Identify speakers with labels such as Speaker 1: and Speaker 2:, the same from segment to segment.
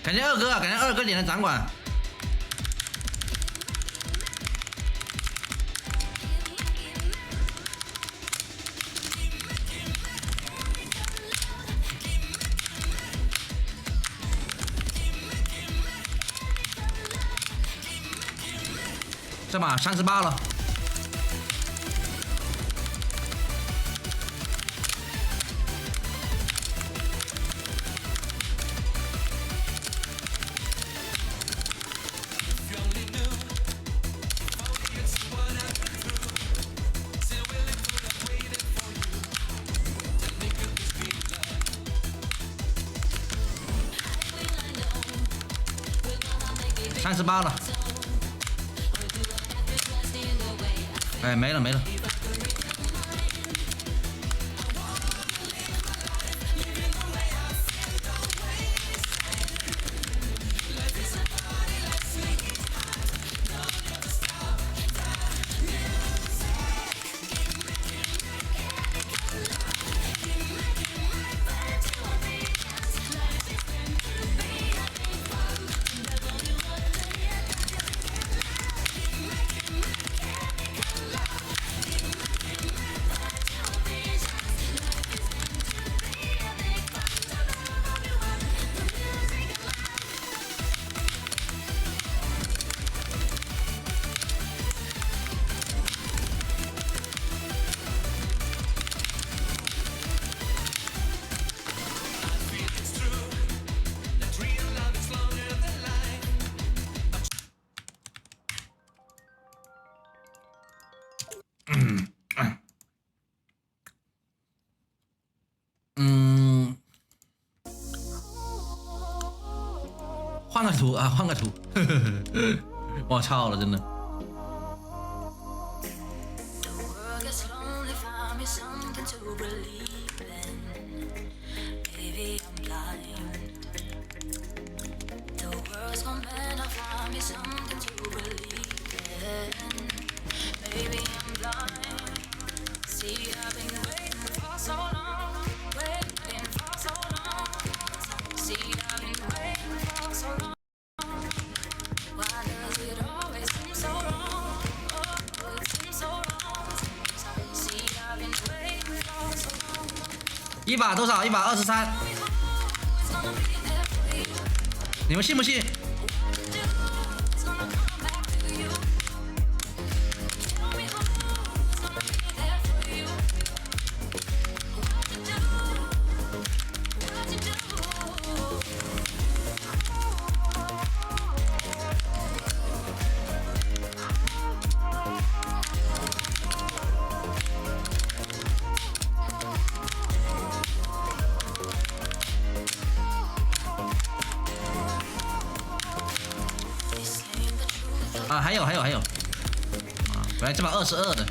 Speaker 1: 感谢二哥，感谢二哥点的掌管。这把38了。38了，哎，没了没了。换个图啊，换个图，我操了，真的。一把多少？123。你们信不信？啊，还有，啊，本来这把22的。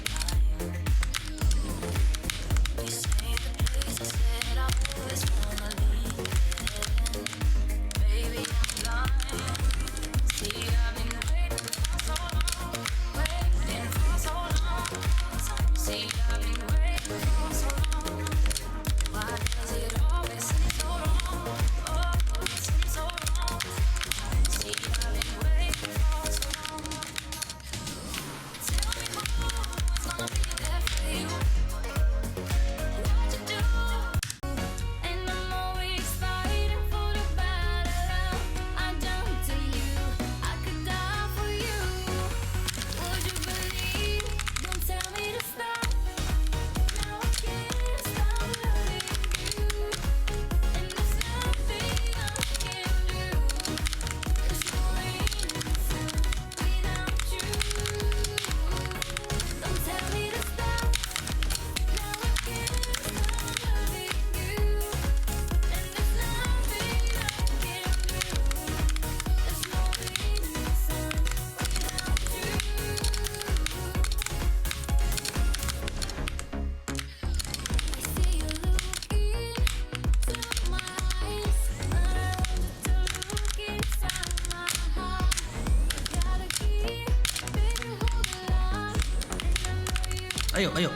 Speaker 1: 哎呦哎呦！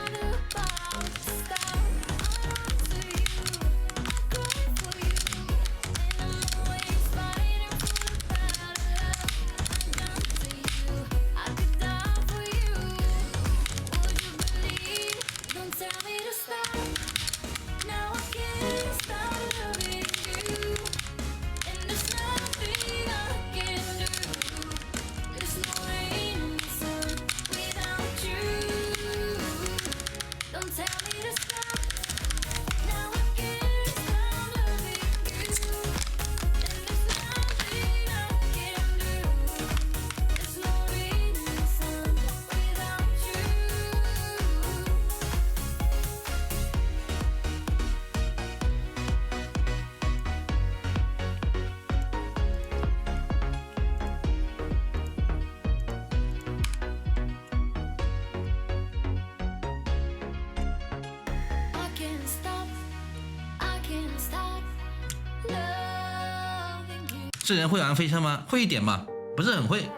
Speaker 1: 这人会玩飞车吗？会一点吧，不是很会。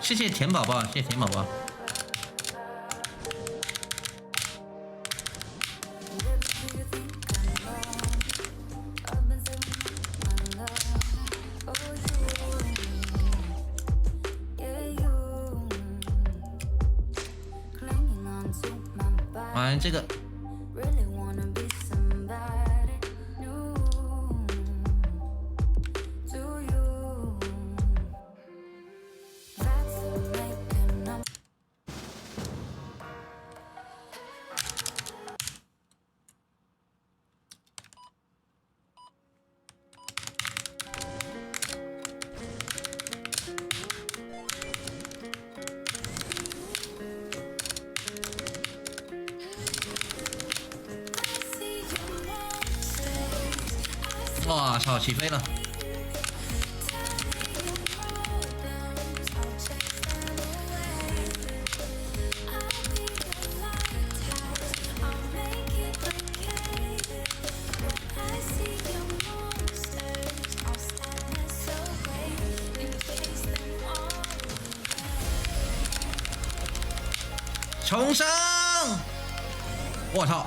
Speaker 1: 谢谢甜宝宝，谢谢甜宝宝。玩这个。哇操，起飞了！重生！我操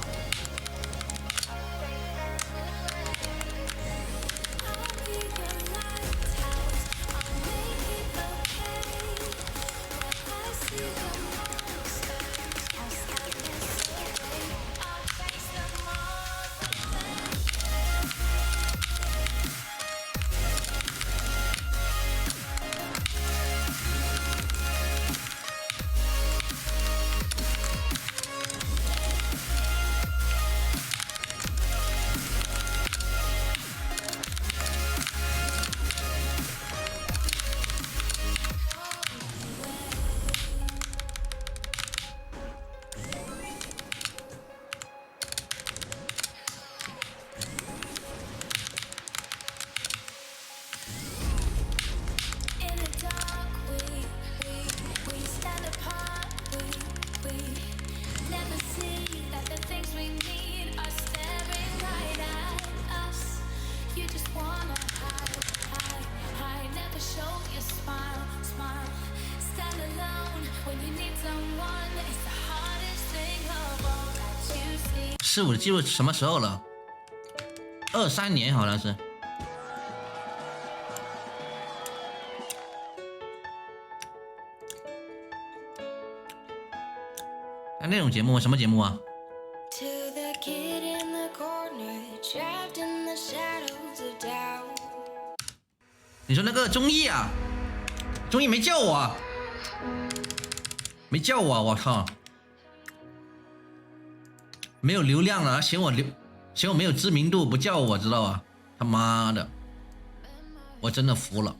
Speaker 1: ！15的记录什么时候了？23年好像是。那种节目什么节目啊？你说那个综艺啊？综艺没叫我啊，没叫我啊，我靠！没有流量了，嫌我没有知名度，不叫我知道吧？他妈的，我真的服了。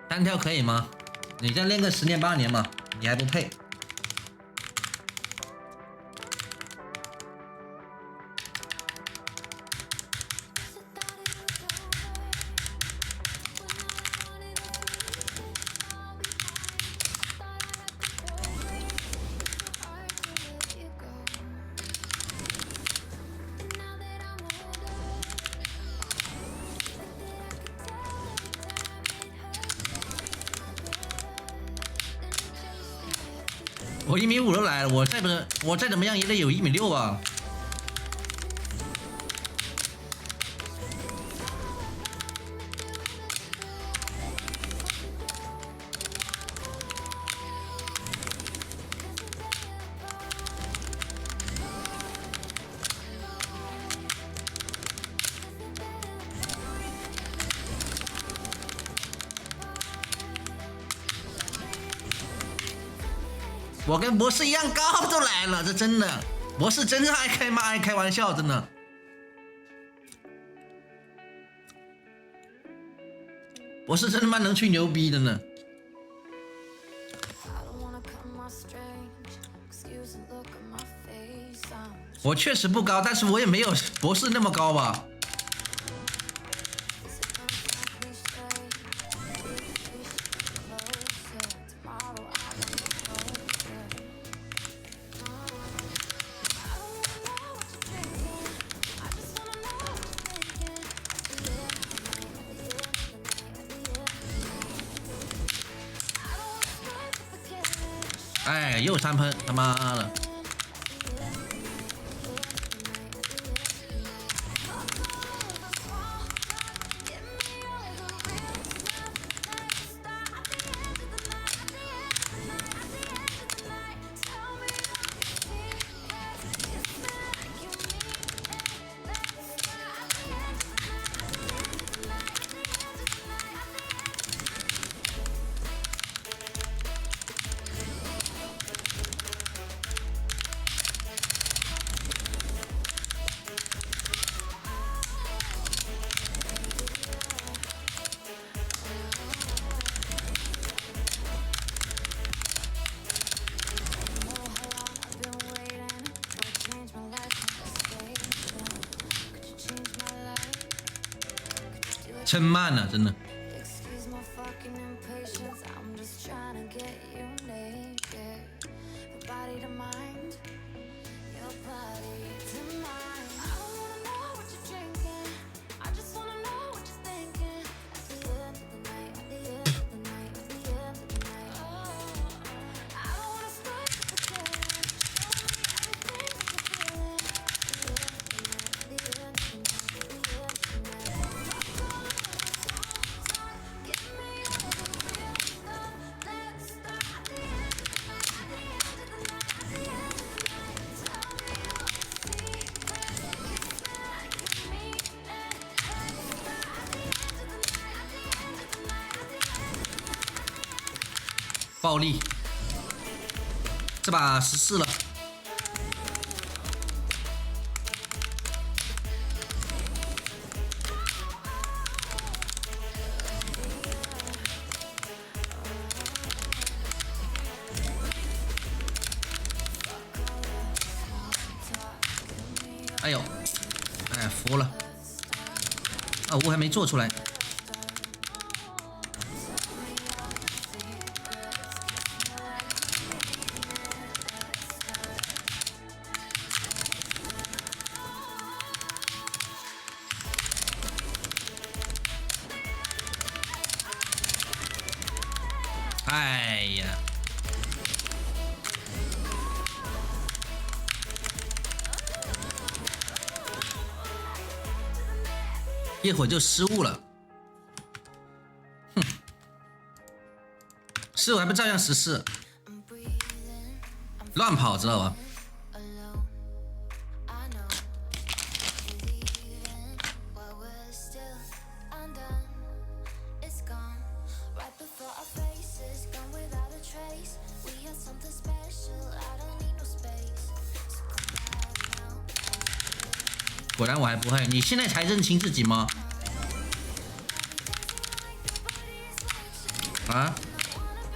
Speaker 1: 单挑可以吗？你再练个10年8年嘛，你还不配。我1.5米都来了，我再怎么样也得有1.6米吧。我跟博士一样高都来了，这真的，博士真爱开玩笑，真的。博士真他妈能吹牛逼的呢。我确实不高，但是我也没有博士那么高吧。哎，又3喷，他妈的！真慢了，真的。暴力，这把14了。哎呦，哎，服了。啊，我还没做出来。哎呀，一会儿就失误了，哼，失误还不照样14，乱跑知道吧？果然我还不会，你现在才认清自己吗？啊，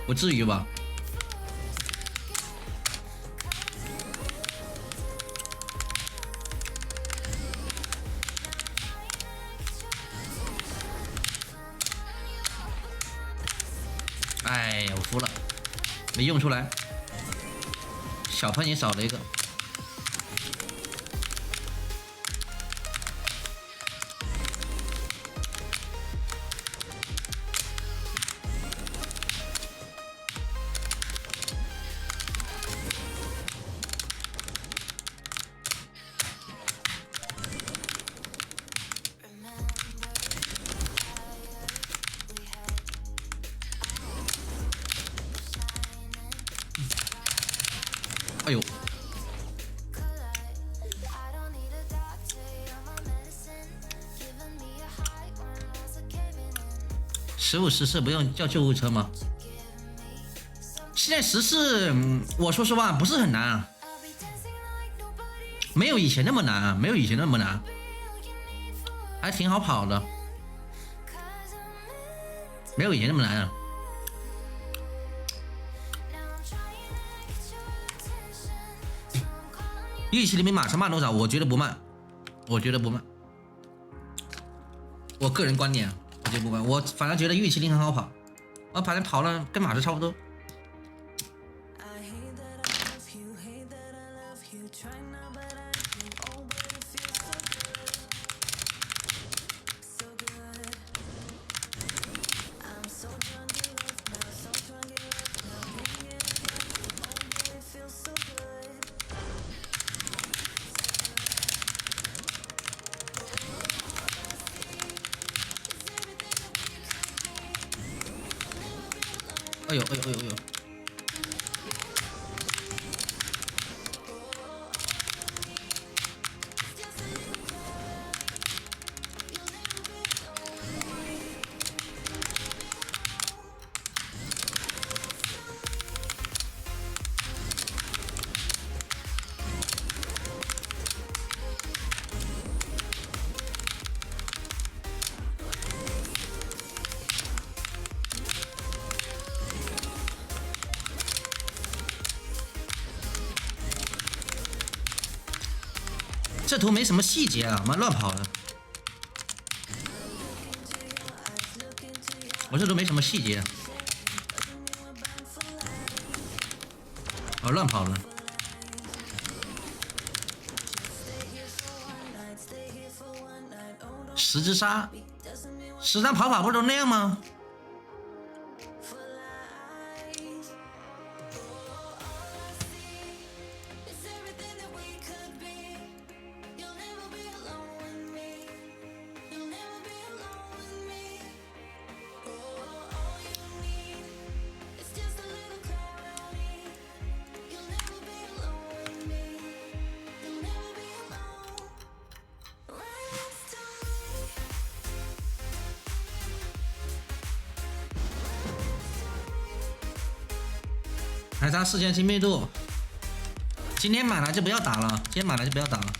Speaker 1: 不至于吧？哎呀，我服了，没用出来，小喷也少了一个。哎呦，15、14不用叫救护车吗？现在14，我说实话不是很难啊，没有以前那么难啊，没有以前那么难，还挺好跑的，没有以前那么难啊。玉麒麟比马车慢多少？我觉得不慢，我觉得不慢。我个人观点，我觉得不慢。我反正觉得玉麒麟很好跑，我反正跑了跟马车差不多。哎呦哎呦哎呦哎呦！这图没什么细节啊，妈乱跑的。我这图没什么细节、啊，哦，乱跑了。十只杀，实战跑法不都那样吗？还差4000亲密度，今天买了就不要打了，今天买了就不要打了。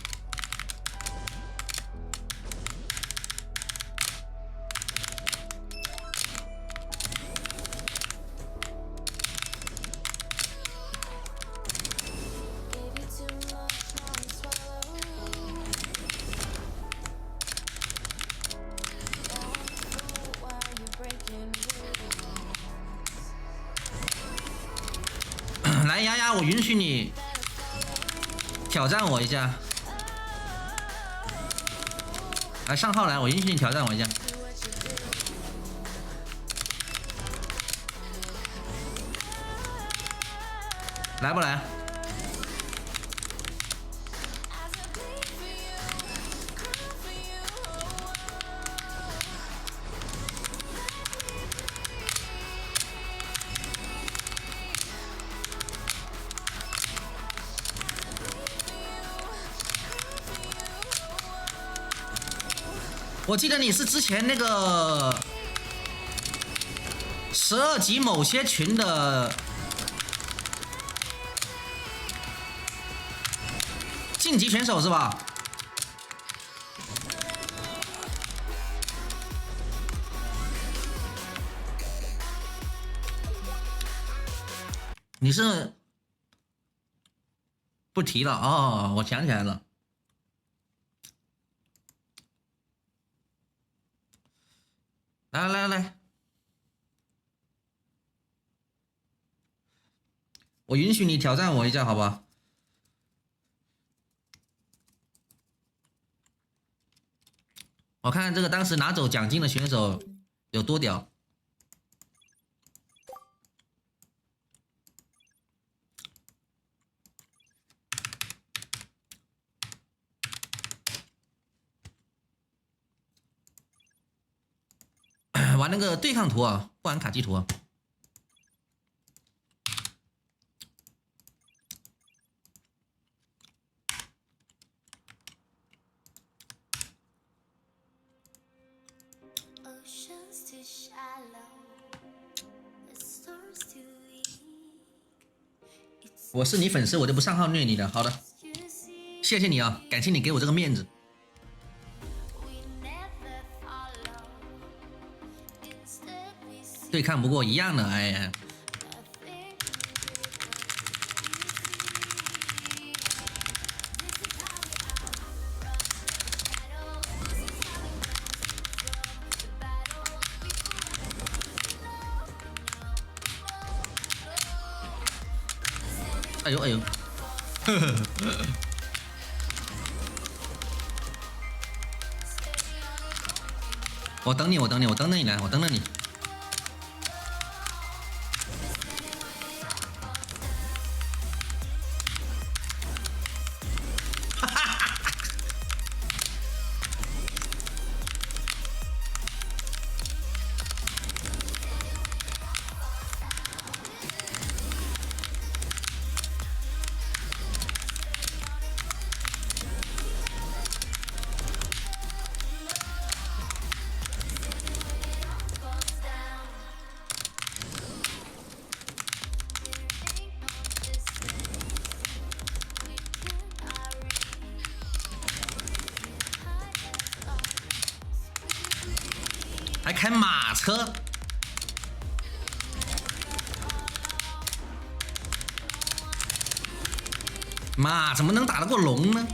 Speaker 1: 来，丫丫，我允许你挑战我一下。来，上号来，我允许你挑战我一下。来不来？我记得你是之前那个12级某些群的晋级选手是吧？你是不提了哦，我想起来了。来来来，我允许你挑战我一下，好吧？我看看这个当时拿走奖金的选手有多屌。玩那个对抗图啊，不玩卡机图啊。我是你粉丝，我就不上号虐你的。好的，谢谢你啊，感谢你给我这个面子。对抗不过一样的，哎呀。哎呦哎呦，我等你，我等你，我等着你来，我等着你。还开马车，马怎么能打得过龙呢？